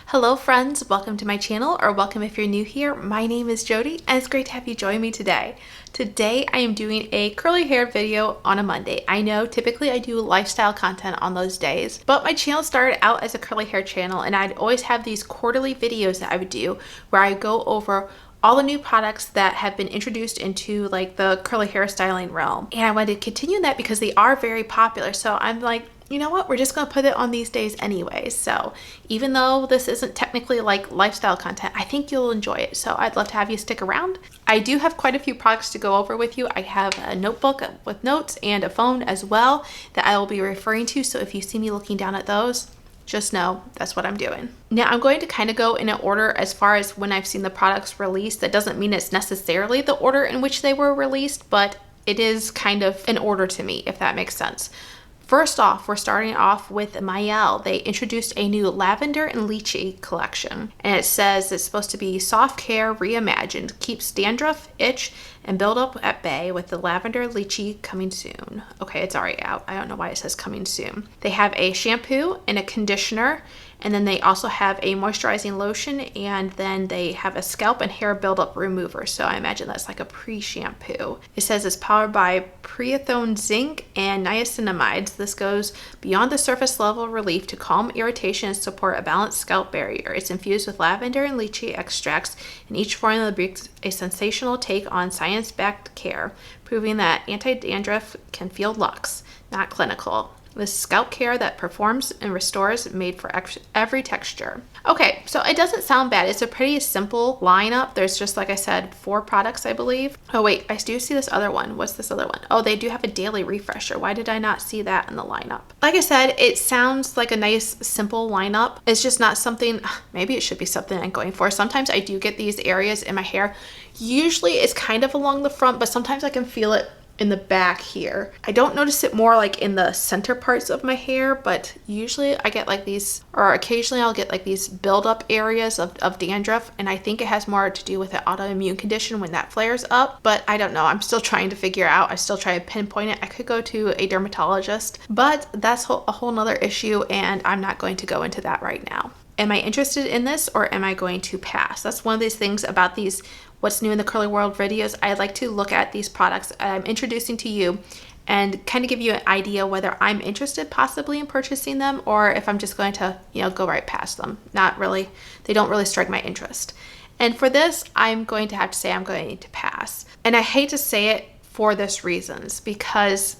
Hello friends, welcome to my channel, or welcome if you're new here. My name is Jody and it's great to have you join me today. Today I am doing a curly hair video on a Monday. I know typically I do lifestyle content on those days, but my channel started out as a curly hair channel and I'd always have these quarterly videos that I would do where I go over all the new products that have been introduced into like the curly hair styling realm. And I wanted to continue that because they are very popular. So I'm like, you know what, we're just going to put it on these days anyways. So even though this isn't technically like lifestyle content, I think you'll enjoy it. So I'd love to have you stick around. I do have quite a few products to go over with you. I have a notebook with notes and a phone as well that I will be referring to. So if you see me looking down at those, just know that's what I'm doing. Now I'm going to kind of go in an order as far as when I've seen the products released. That doesn't mean it's necessarily the order in which they were released, but it is kind of an order to me, if that makes sense. First off, we're starting off with Mielle. They introduced a new lavender and lychee collection, and it says it's supposed to be soft care reimagined, keeps dandruff, itch, and buildup at bay with the lavender lychee coming soon. Okay, it's already out. I don't know why it says coming soon. They have a shampoo and a conditioner, and then they also have a moisturizing lotion, and then they have a scalp and hair buildup remover. So I imagine that's like a pre-shampoo. It says it's powered by preethone zinc and niacinamides. This goes beyond the surface level relief to calm irritation and support a balanced scalp barrier. It's infused with lavender and lychee extracts, and each formula brings a sensational take on science-backed care, proving that anti-dandruff can feel luxe, not clinical. With scalp care that performs and restores, made for every texture. Okay, so it doesn't sound bad. It's a pretty simple lineup. There's just, like I said, 4 products, I believe. Oh wait, I do see this other one. What's this other one? Oh, they do have a daily refresher. Why did I not see that in the lineup? Like I said, it sounds like a nice, simple lineup. It's just not something, maybe it should be something I'm going for. Sometimes I do get these areas in my hair. Usually it's kind of along the front, but sometimes I can feel it in the back here. I don't notice it more like in the center parts of my hair, but usually I get like these, or occasionally I'll get like these buildup areas of dandruff, and I think it has more to do with an autoimmune condition when that flares up, but I don't know. I'm still trying to figure out. I still try to pinpoint it. I could go to a dermatologist, but that's a whole nother issue, and I'm not going to go into that right now. Am I interested in this, or am I going to pass? That's one of these things about these what's new in the curly world videos. I like to look at these products I'm introducing to you and kind of give you an idea whether I'm interested possibly in purchasing them, or if I'm just going to, go right past them. Not really, they don't really strike my interest. And for this, I'm going to have to say I'm going to pass. And I hate to say it for this reasons, because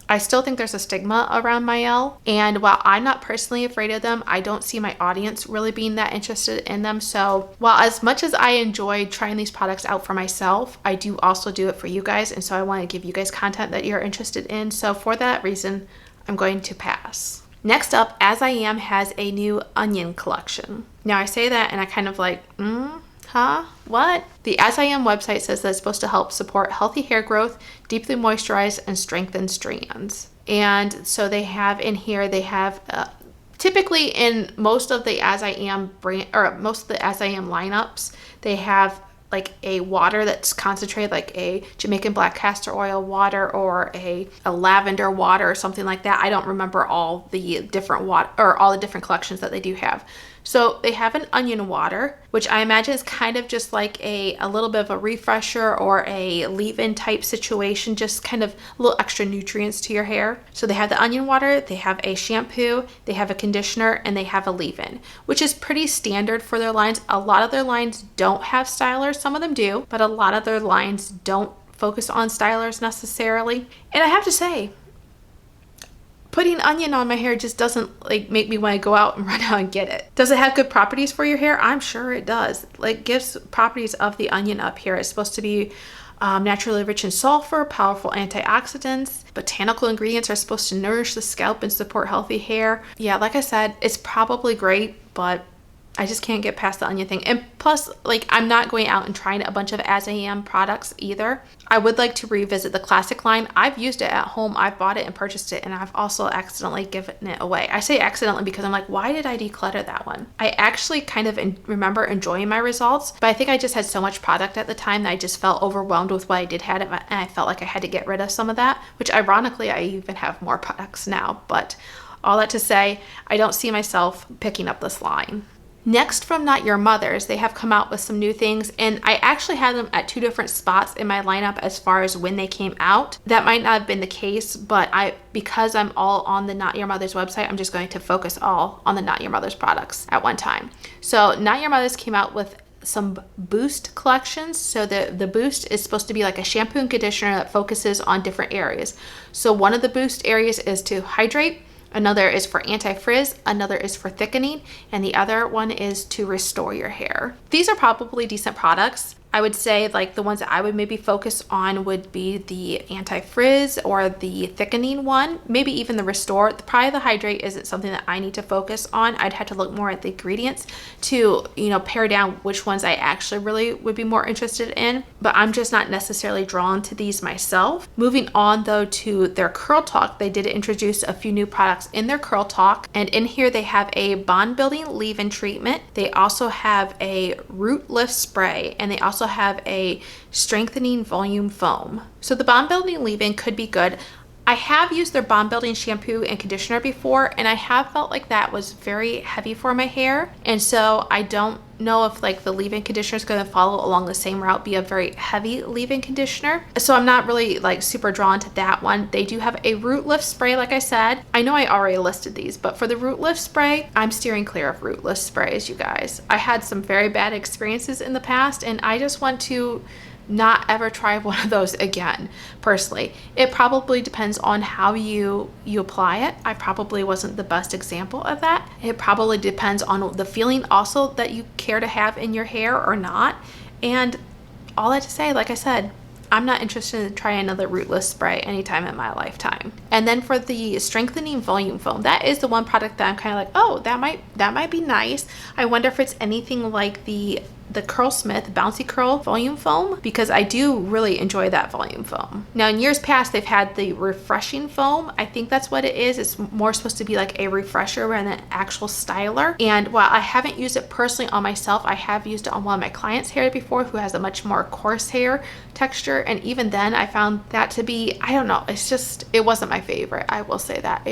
I still think there's a stigma around Mielle, and while I'm not personally afraid of them, I don't see my audience really being that interested in them. So while as much as I enjoy trying these products out for myself, I do also do it for you guys, and so I want to give you guys content that you're interested in. So for that reason, I'm going to pass. Next up, As I Am has a new onion collection. Now I say that and I kind of like, huh? What? The As I Am website says that it's supposed to help support healthy hair growth, deeply moisturize, and strengthen strands. And so they have in here, they have typically in most of the As I Am brand, or most of the As I Am lineups, they have like a water that's concentrated, like a Jamaican black castor oil water or a lavender water or something like that. I don't remember all the different water or all the different collections that they do have. So they have an onion water, which I imagine is kind of just like a little bit of a refresher or a leave-in type situation, just kind of a little extra nutrients to your hair. So they have the onion water, they have a shampoo, they have a conditioner, and they have a leave-in, which is pretty standard for their lines. A lot of their lines don't have stylers, some of them do, but a lot of their lines don't focus on stylers necessarily. And I have to say, putting onion on my hair just doesn't like make me want to go out and run out and get it. Does it have good properties for your hair? I'm sure it does. Like, gives properties of the onion up here. It's supposed to be naturally rich in sulfur, powerful antioxidants. Botanical ingredients are supposed to nourish the scalp and support healthy hair. Yeah, like I said, it's probably great, but I just can't get past the onion thing. And plus, like, I'm not going out and trying a bunch of As I Am products either. I would like to revisit the classic line. I've used it at home. I've bought it and purchased it, and I've also accidentally given it away. I say accidentally because I'm like, why did I declutter that one? I actually kind of remember enjoying my results, but I think I just had so much product at the time that I just felt overwhelmed with what I did have, and I felt like I had to get rid of some of that, which ironically, I even have more products now. But all that to say, I don't see myself picking up this line. Next, from Not Your Mother's, they have come out with some new things, and I actually had them at 2 different spots in my lineup as far as when they came out. That might not have been the case, but because I'm all on the Not Your Mother's website, I'm just going to focus all on the Not Your Mother's products at one time. So Not Your Mother's came out with some boost collections. So the boost is supposed to be like a shampoo and conditioner that focuses on different areas. So one of the boost areas is to hydrate, another is for anti-frizz, another is for thickening, and the other one is to restore your hair. These are probably decent products. I would say like the ones that I would maybe focus on would be the anti-frizz or the thickening one, maybe even the restore. Probably the hydrate isn't something that I need to focus on. I'd have to look more at the ingredients to, pare down which ones I actually really would be more interested in, but I'm just not necessarily drawn to these myself. Moving on though to their Curl Talk, they did introduce a few new products in their Curl Talk, and in here they have a bond building leave-in treatment. They also have a root lift spray, and they also have a strengthening volume foam. So the bond building leave-in could be good. I have used their bond building shampoo and conditioner before, and I have felt like that was very heavy for my hair, and so I don't know if like the leave-in conditioner is going to follow along the same route, be a very heavy leave-in conditioner. So I'm not really like super drawn to that one. They do have a root lift spray, like I said. I know I already listed these, but for the root lift spray, I'm steering clear of root lift sprays, you guys. I had some very bad experiences in the past, and I just want to not ever try one of those again. Personally, it probably depends on how you apply it. I probably wasn't the best example of that. It probably depends on the feeling also that you care to have in your hair or not. And all that to say, like I said, I'm not interested in trying another rootless spray anytime in my lifetime. And then for the strengthening volume foam, that is the one product that I'm kind of like, oh, that might be nice. I wonder if it's anything like the Curlsmith Bouncy Curl volume foam, because I do really enjoy that volume foam. Now in years past, they've had the refreshing foam. I think that's what it is. It's more supposed to be like a refresher rather than an actual styler. And while I haven't used it personally on myself, I have used it on one of my clients' hair before who has a much more coarse hair texture. And even then I found that to be, I don't know, it wasn't my favorite. I will say that.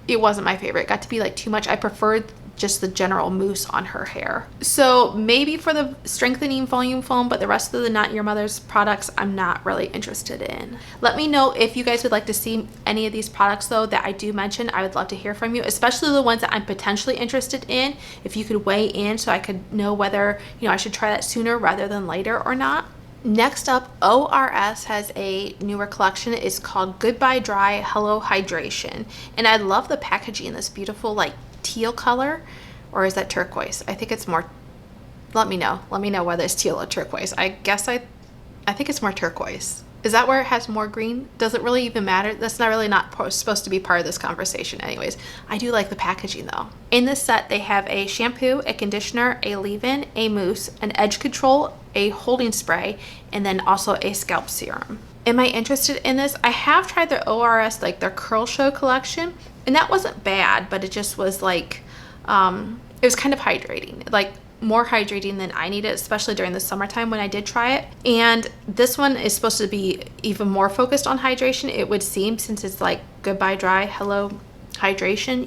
It wasn't my favorite. It got to be like too much. I preferred just the general mousse on her hair. So maybe for the strengthening volume foam, but the rest of the Not Your Mother's products I'm not really interested in. Let me know if you guys would like to see any of these products though that I do mention. I would love to hear from you, especially the ones that I'm potentially interested in. If you could weigh in so I could know whether I should try that sooner rather than later or not. Next up, ORS has a newer collection. It's called Goodbye Dry Hello Hydration, and I love the packaging, this beautiful like teal color, or is that turquoise? I think it's more, let me know whether it's teal or turquoise. I guess I think it's more turquoise. Is that where it has more green? Does it really even matter? That's not really supposed to be part of this conversation anyways. I do like the packaging though. In this set, they have a shampoo, a conditioner, a leave-in, a mousse, an edge control, a holding spray, and then also a scalp serum. Am I interested in this? I have tried their ORS, like their Curl Show collection, and that wasn't bad, but it just was like, it was kind of hydrating, like more hydrating than I needed, especially during the summertime when I did try it. And this one is supposed to be even more focused on hydration, it would seem, since it's like Goodbye Dry Hello Hydration,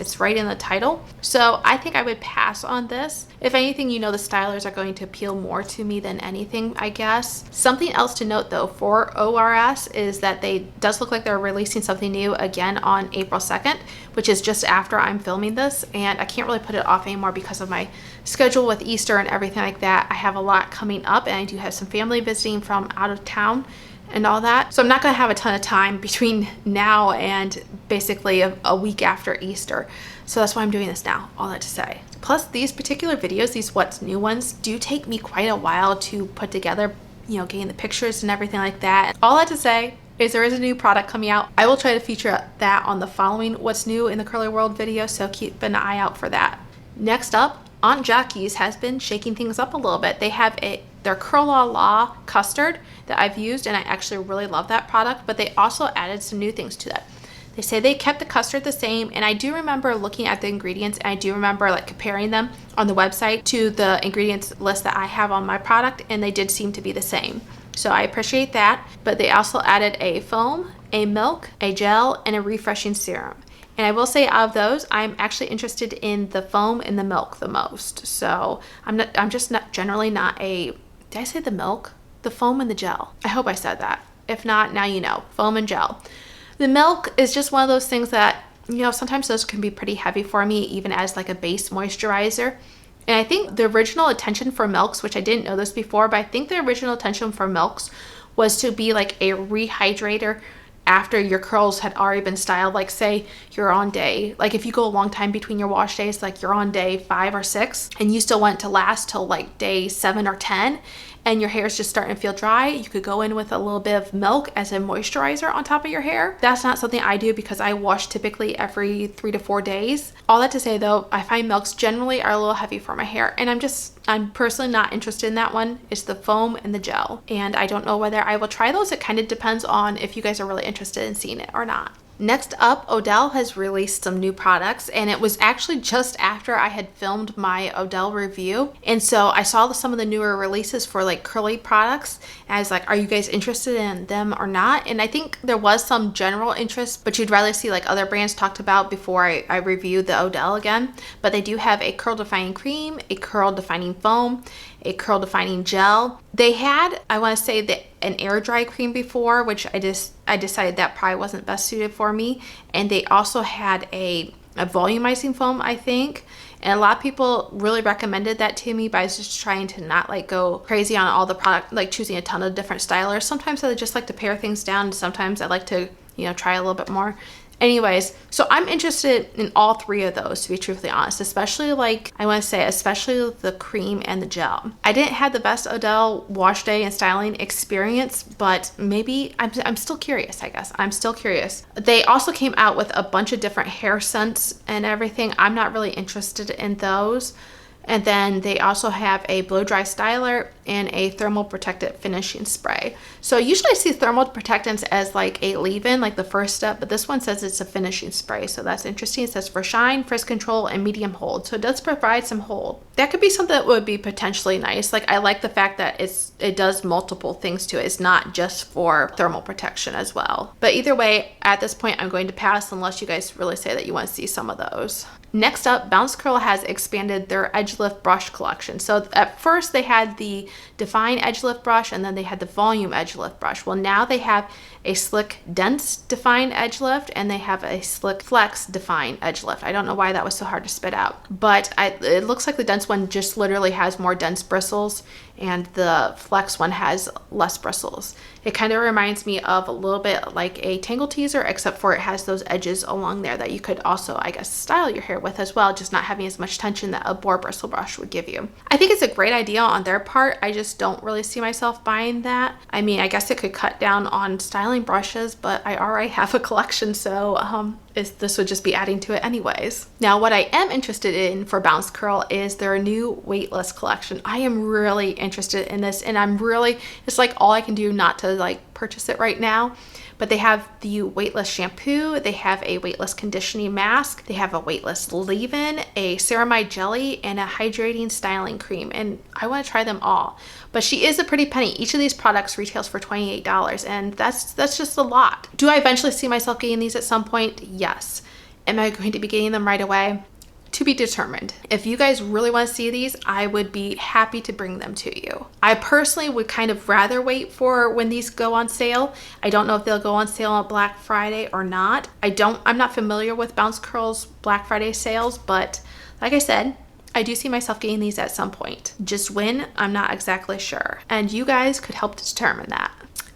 it's right in the title. So I think I would pass on this. If anything, the stylers are going to appeal more to me than anything, I guess. Something else to note though for ORS is that does look like they're releasing something new again on April 2nd, which is just after I'm filming this, and I can't really put it off anymore because of my schedule with Easter and everything like that. I have a lot coming up, and I do have some family visiting from out of town and all that. So I'm not going to have a ton of time between now and basically a week after Easter. So that's why I'm doing this now, all that to say. Plus these particular videos, these What's New ones, do take me quite a while to put together, getting the pictures and everything like that. All that to say is there is a new product coming out. I will try to feature that on the following What's New in the Curly World video, so keep an eye out for that. Next up, Aunt Jackie's has been shaking things up a little bit. They have their Curl La La custard that I've used, and I actually really love that product, but they also added some new things to that. They say they kept the custard the same, and I do remember looking at the ingredients, and I do remember like comparing them on the website to the ingredients list that I have on my product, and they did seem to be the same. So I appreciate that, but they also added a foam, a milk, a gel, and a refreshing serum. And I will say out of those, I'm actually interested in the foam and the milk the most. So I'm just not generally not a, did I say the milk? The foam and the gel. I hope I said that. If not, now you know, foam and gel. The milk is just one of those things that, sometimes those can be pretty heavy for me, even as like a base moisturizer. And I think the original intention for milks, which I didn't know this before, but I think the original intention for milks was to be like a rehydrator after your curls had already been styled. Like say you're on day, like if you go a long time between your wash days, like you're on day 5 or 6 and you still want it to last till like day 7 or 10, and your hair is just starting to feel dry, you could go in with a little bit of milk as a moisturizer on top of your hair. That's not something I do because I wash typically every 3 to 4 days. All that to say though, I find milks generally are a little heavy for my hair, and I'm personally not interested in that one. It's the foam and the gel, and I don't know whether I will try those. It kind of depends on if you guys are really interested in seeing it or not. Next up, Odell has released some new products, and it was actually just after I had filmed my Odell review. And so I saw some of the newer releases for like curly products, and I was like, are you guys interested in them or not? And I think there was some general interest, but you'd rather see like other brands talked about before I reviewed the Odell again. But they do have a curl defining cream, a curl defining foam, a curl defining gel. They had, I want to say, an air dry cream before, which I decided that probably wasn't best suited for me. And they also had a volumizing foam, I think. And a lot of people really recommended that to me, but I was just trying to not like go crazy on all the product, like choosing a ton of different stylers. Sometimes I just like to pare things down. Sometimes I like to, try a little bit more. Anyways, so I'm interested in all 3 of those, to be truthfully honest, especially especially the cream and the gel. I didn't have the best Odell wash day and styling experience, but maybe I'm still curious, I guess. I'm still curious. They also came out with a bunch of different hair scents and everything. I'm not really interested in those. And then they also have a blow dry styler and a thermal protectant finishing spray. So usually I see thermal protectants as like a leave-in, like the first step, but this one says it's a finishing spray. So that's interesting. It says for shine, frizz control, and medium hold. So it does provide some hold. That could be something that would be potentially nice. Like I like the fact that it does multiple things to it. It's not just for thermal protection as well. But either way, at this point, I'm going to pass unless you guys really say that you want to see some of those. Next up, Bounce Curl has expanded their Edge Lift brush collection. So at first they had the Define Edge Lift brush, and then they had the Volume Edge Lift brush. Well, now they have a Slick Dense Define Edge Lift, and they have a Slick Flex Define Edge Lift. I don't know why that was so hard to spit out, but it looks like the dense one just literally has more dense bristles, and the Flex one has less bristles. It kind of reminds me of a little bit like a Tangle Teaser, except for it has those edges along there that you could also, I guess, style your hair with as well, just not having as much tension that a boar bristle brush would give you. I think it's a great idea on their part. I just don't really see myself buying that. I mean, I guess it could cut down on styling brushes, but I already have a collection, so this would just be adding to it anyways. Now, what I am interested in for Bounce Curl is their new weightless collection. I am really interested in this, and it's like all I can do not to like purchase it right now. But they have the weightless shampoo, they have a weightless conditioning mask, they have a weightless leave-in, a ceramide jelly, and a hydrating styling cream. And I want to try them all. But she is a pretty penny. Each of these products retails for $28, and that's just a lot. Do I eventually see myself getting these at some point? Yes. Am I going to be getting them right away? To be determined. If you guys really want to see these, I would be happy to bring them to you. I personally would kind of rather wait for when these go on sale. I don't know if they'll go on sale on Black Friday or not. I'm not familiar with Bounce Curl's Black Friday sales, but like I said, I do see myself getting these at some point. Just when, I'm not exactly sure. And you guys could help to determine that.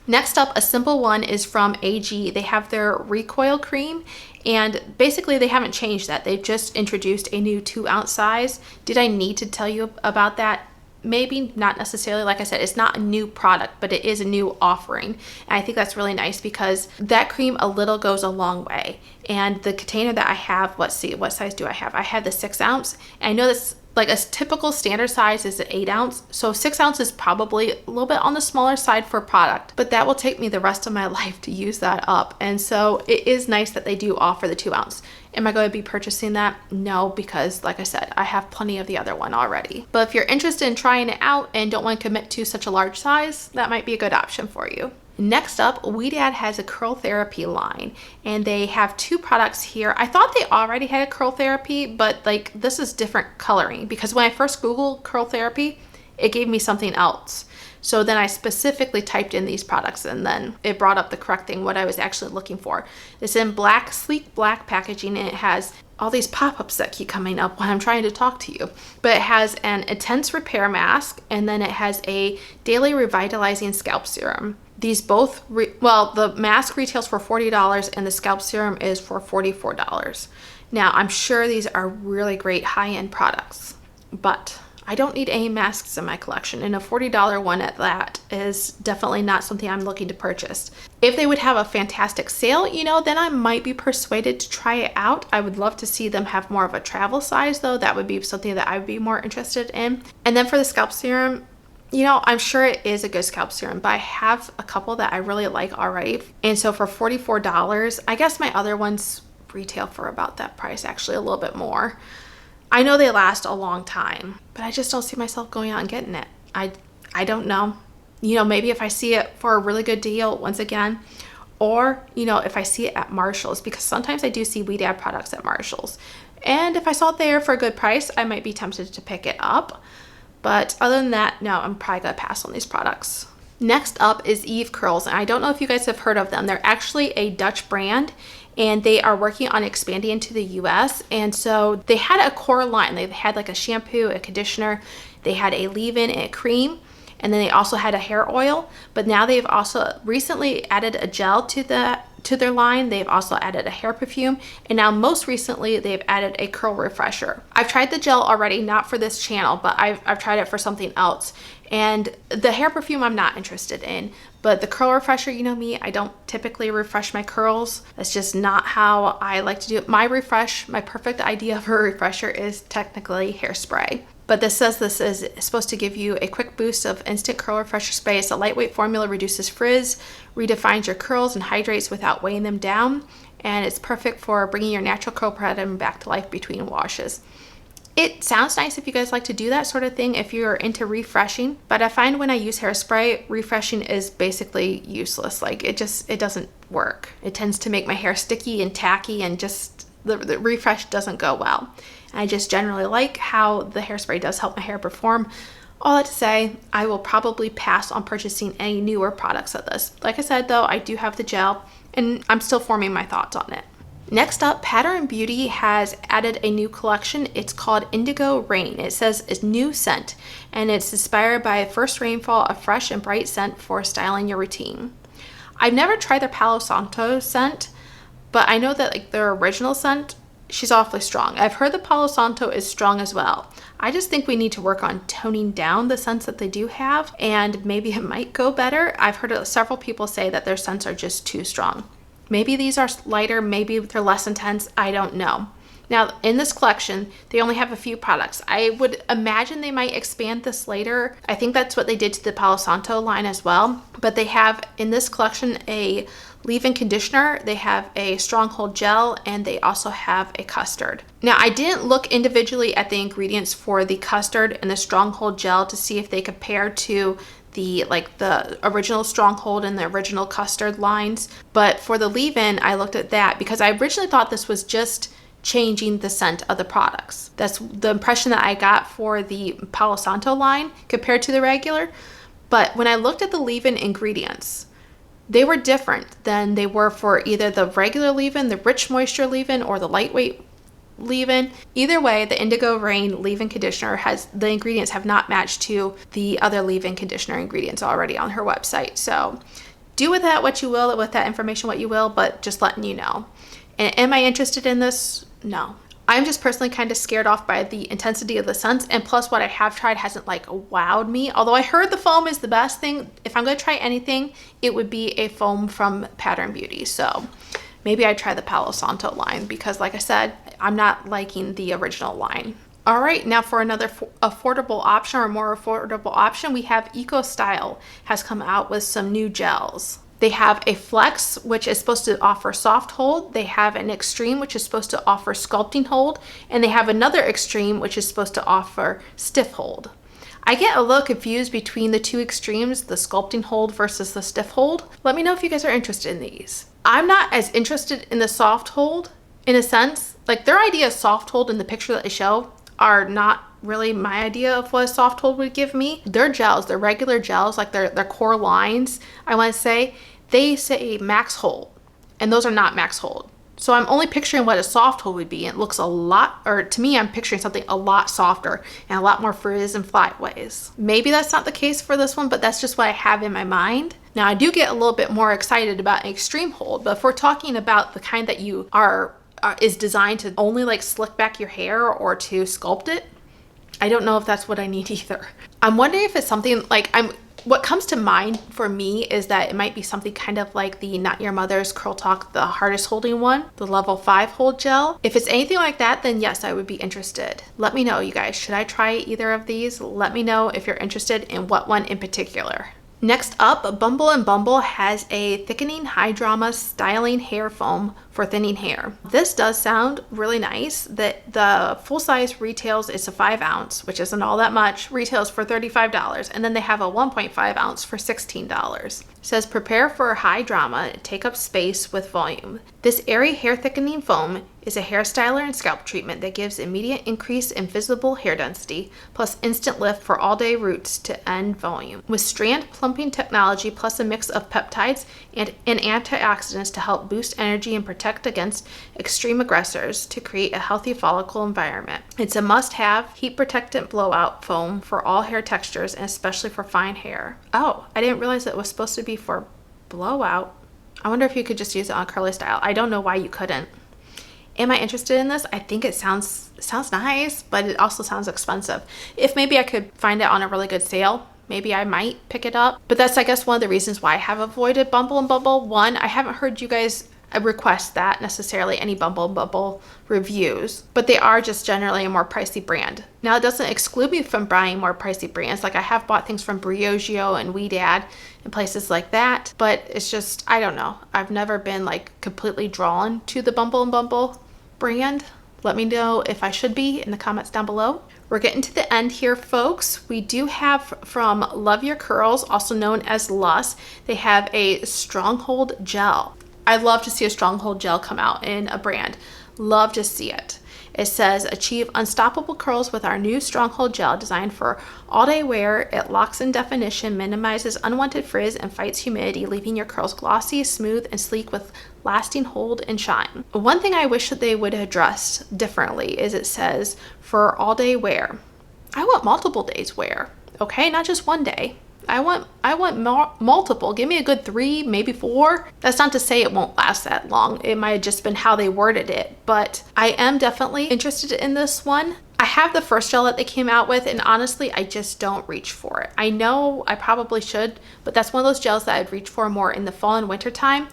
Next up, a simple one is from AG. They have their Recoil Cream, and basically they haven't changed that. They've just introduced a new 2-ounce size. Did I need to tell you about that? Maybe not necessarily. Like I said, it's not a new product, but it is a new offering. And I think that's really nice because that cream a little goes a long way. And the container that I have, let's see, what size do I have? I have the 6-ounce. And I know this, like a typical standard size is an 8-ounce. So 6 ounce is probably a little bit on the smaller side for product, but that will take me the rest of my life to use that up. And so it is nice that they do offer the 2-ounce. Am I going to be purchasing that? No, because like I said, I have plenty of the other one already. But if you're interested in trying it out and don't want to commit to such a large size, that might be a good option for you. Next up, Weedad has a curl therapy line, and they have 2 products here. I thought they already had a curl therapy, but like this is different coloring, because when I first Googled curl therapy, it gave me something else. So then I specifically typed in these products, and then it brought up the correct thing, what I was actually looking for. It's in black, sleek black packaging, and it has all these pop-ups that keep coming up when I'm trying to talk to you. But it has an intense repair mask, and then it has a daily revitalizing scalp serum. These both, the mask retails for $40 and the scalp serum is for $44. Now, I'm sure these are really great high-end products, but I don't need any masks in my collection, and a $40 one at that is definitely not something I'm looking to purchase. If they would have a fantastic sale, then I might be persuaded to try it out. I would love to see them have more of a travel size though. That would be something that I would be more interested in. And then for the scalp serum, I'm sure it is a good scalp serum, but I have a couple that I really like already. And so for $44, I guess my other ones retail for about that price, actually a little bit more. I know they last a long time, but I just don't see myself going out and getting it. I don't know. Maybe if I see it for a really good deal once again, or, if I see it at Marshall's, because sometimes I do see Weedad products at Marshall's. And if I saw it there for a good price, I might be tempted to pick it up. But other than that, no, I'm probably gonna pass on these products. Next up is Eve Curls, and I don't know if you guys have heard of them. They're actually a Dutch brand, and they are working on expanding into the US. And so they had a core line. They had like a shampoo, a conditioner, they had a leave-in and a cream, and then they also had a hair oil. But now they've also recently added a gel to their line. They've also added a hair perfume, and now most recently they've added a curl refresher. I've tried the gel already, not for this channel, but I've tried it for something else. And the hair perfume I'm not interested in, but the curl refresher, me, I don't typically refresh my curls. That's just not how I like to do it. My perfect idea of a refresher is technically hairspray. But this says this is supposed to give you a quick boost of instant curl refresher spray. It's a lightweight formula, reduces frizz, redefines your curls, and hydrates without weighing them down. And it's perfect for bringing your natural curl pattern back to life between washes. It sounds nice if you guys like to do that sort of thing if you're into refreshing, but I find when I use hairspray, refreshing is basically useless. Like it doesn't work. It tends to make my hair sticky and tacky, and just the refresh doesn't go well. And I just generally like how the hairspray does help my hair perform. All that to say, I will probably pass on purchasing any newer products of this. Like I said though, I do have the gel, and I'm still forming my thoughts on it. Next up, Pattern Beauty has added a new collection. It's called Indigo Rain. It says it's new scent, and it's inspired by a first rainfall, a fresh and bright scent for styling your routine. I've never tried their Palo Santo scent, but I know that like their original scent, she's awfully strong. I've heard the Palo Santo is strong as well. I just think we need to work on toning down the scents that they do have, and maybe it might go better. I've heard several people say that their scents are just too strong. Maybe these are lighter, maybe they're less intense, I don't know. Now, in this collection, they only have a few products. I would imagine they might expand this later. I think that's what they did to the Palo Santo line as well. But they have, in this collection, a leave-in conditioner, they have a stronghold gel, and they also have a custard. Now, I didn't look individually at the ingredients for the custard and the stronghold gel to see if they compare to the original stronghold and the original custard lines. But for the leave-in, I looked at that because I originally thought this was just changing the scent of the products. That's the impression that I got for the Palo Santo line compared to the regular. But when I looked at the leave-in ingredients, they were different than they were for either the regular leave-in, the rich moisture leave-in, or the lightweight leave-in. Either way, the Indigo Rain leave-in conditioner the ingredients have not matched to the other leave-in conditioner ingredients already on her website. So do with that what you will, with that information what you will, but just letting you know. And am I interested in this? No. I'm just personally kind of scared off by the intensity of the scents, and plus what I have tried hasn't wowed me. Although I heard the foam is the best thing. If I'm going to try anything, it would be a foam from Pattern Beauty. So maybe I'd try the Palo Santo line because, like I said, I'm not liking the original line. All right, now for another affordable option, or more affordable option, we have Eco Style has come out with some new gels. They have a Flex, which is supposed to offer soft hold. They have an Extreme, which is supposed to offer sculpting hold. And they have another Extreme, which is supposed to offer stiff hold. I get a little confused between the two extremes, the sculpting hold versus the stiff hold. Let me know if you guys are interested in these. I'm not as interested in the soft hold in a sense. Like their idea of soft hold in the picture that they show are not really my idea of what a soft hold would give me. Their gels, their regular gels, like their core lines, I want to say, they say max hold, and those are not max hold. So I'm only picturing what a soft hold would be. It looks a lot, or to me, I'm picturing something a lot softer and a lot more frizz and flyaways. Maybe that's not the case for this one, but that's just what I have in my mind. Now I do get a little bit more excited about an extreme hold, but if we're talking about the kind that you is designed to only like slick back your hair or to sculpt it, I don't know if that's what I need either. I'm wondering if it's something like what comes to mind for me is that it might be something kind of like the Not Your Mother's Curl Talk, the hardest holding one, the level 5 hold gel. If it's anything like that, then yes, I would be interested. Let me know, you guys. Should I try either of these? Let me know if you're interested in what one in particular. Next up, Bumble and Bumble has a thickening high drama styling hair foam for thinning hair. This does sound really nice. The full size retails is a 5 ounce, which isn't all that much, retails for $35, and then they have a 1.5 ounce for $16. It says prepare for high drama, take up space with volume. This airy hair thickening foam is a hair styler and scalp treatment that gives immediate increase in visible hair density, plus instant lift for all day roots to end volume. With strand plumping technology plus a mix of peptides and antioxidants to help boost energy and protect against extreme aggressors to create a healthy follicle environment. It's a must-have heat protectant blowout foam for all hair textures and especially for fine hair. Oh, I didn't realize it was supposed to be for blowout. I wonder if you could just use it on curly style. I don't know why you couldn't. Am I interested in this? I think it sounds nice, but it also sounds expensive. If maybe I could find it on a really good sale, maybe I might pick it up. But that's, I guess, one of the reasons why I have avoided Bumble and Bumble. One, I haven't heard you guys request that necessarily, any Bumble and Bumble reviews, but they are just generally a more pricey brand. Now, it doesn't exclude me from buying more pricey brands. Like I have bought things from Briogeo and Weedad and places like that, but it's just, I don't know. I've never been like completely drawn to the Bumble and Bumble brand. Let me know if I should be in the comments down below. We're getting to the end here, folks. We do have from Love Your Curls, also known as Luss, they have a Stronghold gel. I'd love to see a Stronghold gel come out in a brand. Love to see it. It says, achieve unstoppable curls with our new Stronghold gel designed for all-day wear. It locks in definition, minimizes unwanted frizz, and fights humidity, leaving your curls glossy, smooth, and sleek with lasting hold and shine. One thing I wish that they would address differently is it says for all-day wear. I want multiple days wear, okay? Not just one day. I want multiple. Give me a good 3, maybe 4. That's not to say it won't last that long. It might have just been how they worded it, but I am definitely interested in this one. I have the first gel that they came out with, and honestly, I just don't reach for it. I know I probably should, but that's one of those gels that I'd reach for more in the fall and winter time.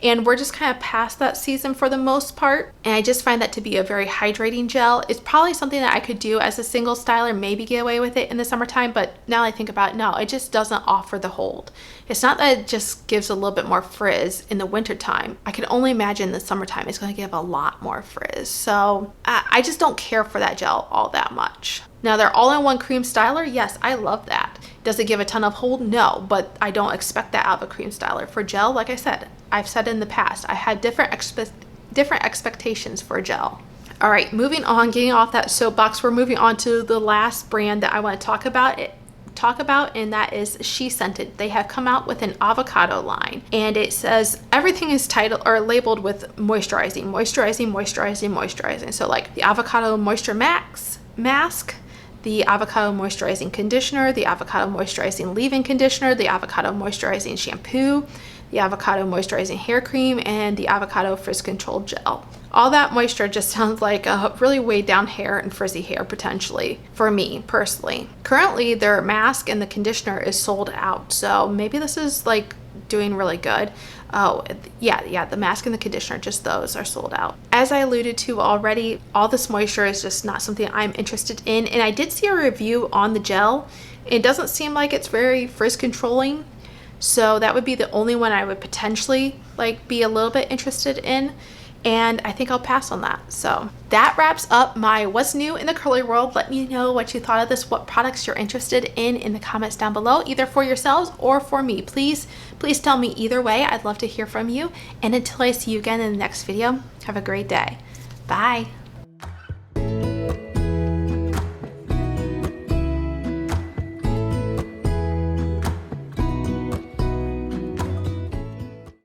And we're just kind of past that season for the most part. And I just find that to be a very hydrating gel. It's probably something that I could do as a single styler, maybe get away with it in the summertime. But now that I think about it, no, it just doesn't offer the hold. It's not that it just gives a little bit more frizz in the wintertime. I can only imagine the summertime it's going to give a lot more frizz. So I just don't care for that gel all that much. Now, their all-in-one cream styler, yes, I love that. Does it give a ton of hold? No, but I don't expect that out of a cream styler. For gel, like I said, I've said in the past, I had different expectations for gel. All right, moving on, getting off that soapbox, we're moving on to the last brand that I want to talk about, and that is She Scented. They have come out with an avocado line, and it says everything is titled or labeled with moisturizing. So like the avocado moisture mask, the avocado moisturizing conditioner, the avocado moisturizing leave-in conditioner, the avocado moisturizing shampoo, the avocado moisturizing hair cream, and the avocado frizz control gel. All that moisture just sounds like a really weighed down hair and frizzy hair potentially for me personally. Currently, their mask and the conditioner is sold out, so maybe this is like doing really good. Oh, yeah, the mask and the conditioner, just those are sold out. As I alluded to already, all this moisture is just not something I'm interested in. And I did see a review on the gel. It doesn't seem like it's very frizz controlling. So that would be the only one I would potentially like be a little bit interested in. and I think I'll pass on that. So that wraps up my what's new in the curly world. Let me know what you thought of this, what products you're interested in the comments down below, either for yourselves or for me. Please tell me either way. I'd love to hear from you. And until I see you again in the next video, have a great day. Bye.